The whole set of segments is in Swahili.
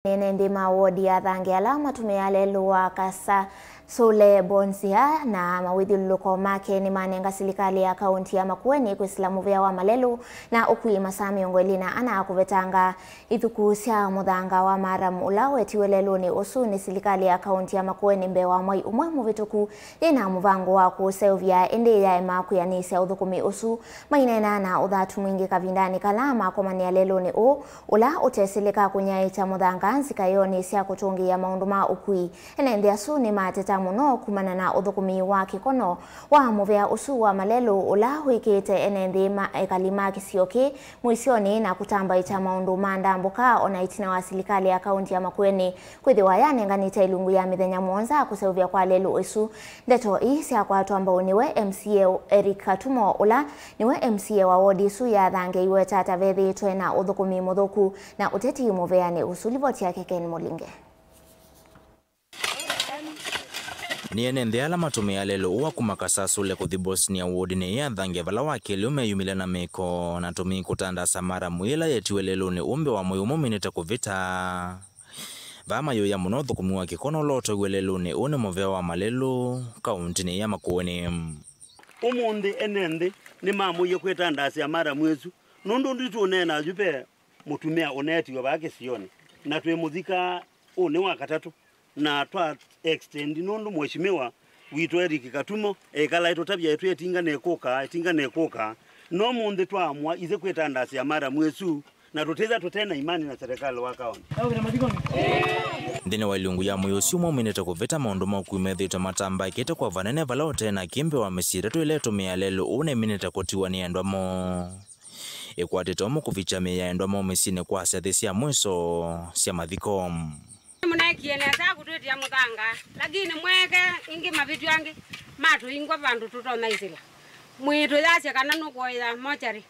Enenthi wodi ya Thange ala matumiaa Lelu wa Kasasule-Bosnia na mawithyululuko make nimanenga Silikali ya kaunti ya Makueni kwisila muvia wa malelu na ukui Masaa miongoni na ana kuvetanga ithukuma muthanga wa marram ula wetitwe leluni usu ni Silikali ya kaunti ya Makueni mbee wa mwai umwe muvitu yina muvango wa kuuseuvya indi yaema kuyanisia uthukumi usu mainena na uthatu mwingi kavindani kalama komania leluni ula utesilika kunyaita muthanga nzikayoni cia kutungia maundu ma ukui. Enenthi asu ni mateta muno kumana na uthukumi wa kikono wa muvia usu wa malelu ula wikite enenthi kalima kisioki mwisioni na kutambaita maundu ma ndambuka ona itina wa Silikali ya kaunti ya Makueni kwithiwa yanenganite ilungu ya mithenya mwonza kuseuvya kwa lelu isu. Ndeto ii cia kwatwa niwe MCA Erikatumo ula niwe MCA wa wodi isu ya Thange iweta vethitwe na uthukumi muthuku na uteti muveani usu. Livoti yake Ken Molinge. Ni Enenthi ala matumiaa Lelu uwa kuma Kasasule-Bosnia wodi ya Thange vala wakili umeyumile na miko na tumi kutandasa marram ila yetitwe leluni umbe wa mwai uminite kuvita vama yoya muno thukumi wa kikono loto leluni une muvia wa malelu kaunti ya Makueni. Umundi Enenthi ni mamuye kwetandasa marram wezu nundu nditu unena jupe mutumia uneti wabake sioni na tuemuzika une wa katatu na twa extend nundu mheshimiwa witwa Erikatumo ekala itotabya yetu etinga nekoka no munde twamwa ize kwetandasa ya marram wezu na tuteza tutena imani na serikali wa kaunti. Ndine wa ilungu ya muyusi uminite kuvita maundu ma kuimethitwe matamba ikite kwa vanene vala utena kimbe wa misire tuiletumia Lelu une minite kutiwa ni endwamo ikwatitomo kuficha meya endwamo misine kwa sethi cia mwiso cia mathiko. Munekiene asa kutwetia muthanga lakini mweke ingi mavitu yangi matu ingwa vandu tutona isila mwitu yasya kana nukoya mochari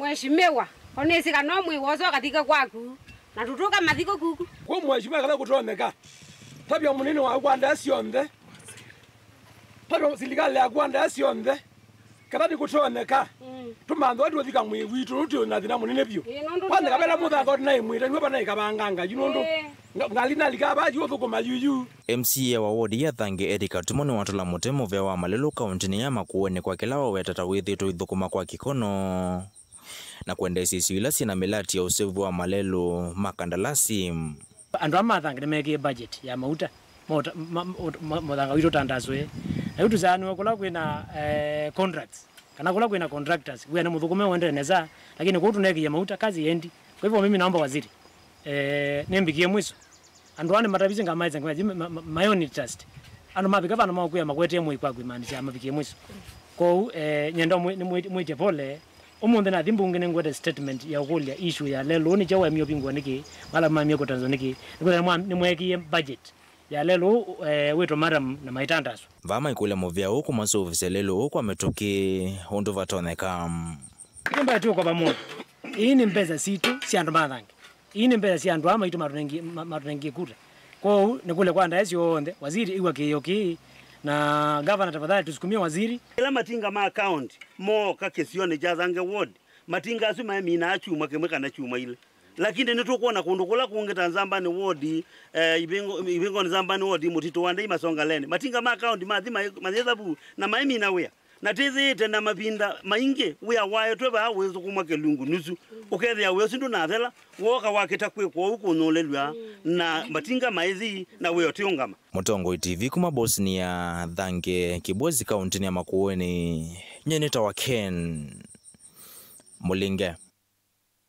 mheshimiwa onesika no mwiwoso katika kwaku na tutuka mathiko kuku kwa mheshimiwa kala kutoneka tabia munene wa kwanda sionthe tabia Silikali ya kwanda sionthe kada dikutoneka tumantho atu thika mwi witu ruti na thina munene bio kwanda kabela muthanga na imwira niwe bana ikabanganga junundu ngalina likaba uthukuma yuyu. MCA wa wodi ya Thange Erikatumo ni watula mutemo vya wa malelu kaunti ya Makueni kwa kila wawetata withitwe ithukuma kwa kikono na kwenda isisu ila sina milati ya usevu wa malelu makandalasi. Andu ama Thange nimekie budget ya mauta muthanga witu tandaswe na yutu zanu kula kwina contracts kana kula kwina contractors we na muthukume wende neza lakini kutu nekia mauta kazi yendi. Kwa hivyo mimi naomba waziri nembikie mwiso andu ane matabizi ngamaiza ngwaji my own trust andu mabika bana makuya makwete mwe kwa kwimanisha mabikie mwiso ko nyendo mwite pole umunde na thimbungi ngwete statement ya ukulia issue ya lelu ni chawa mio pingwa niki mala mamio ko Tanzania ni mwekie budget ya lelu weto marram na maitandaso vama ikule muvia huku masuvise Lelu huku ametoki undu vatoneka kimba tu kwa pamoja. Hii ni mbeza situ si andu ma Thange ini mbele si andu ama itu matunengi kuta kwa ni kule kwanda yesio onde waziri iwa kiyoki na governor tafadhali tusukumie waziri ila matinga ma account mo kakesione ja Thange ward matinga asu ma mina achuma kemeka na chuma ile lakini nitukuona kundu kula kuongeta Nzambani ward ibingo Nzambani ward mutito wanda imasonga lene matinga ma account mathezabu na maimina wea na tizi tena mapinda mainge we awaye tweba awezo kumake lungu nusu ukethe ya weso ndu na thela woka wakita kwe kwa huko nolelwa na matinga maizi na we otiongama. Mutongo TV kuma Bosnia Thange Kibwezi kaunti ya Makueni nyeneta wa Ken Molinge.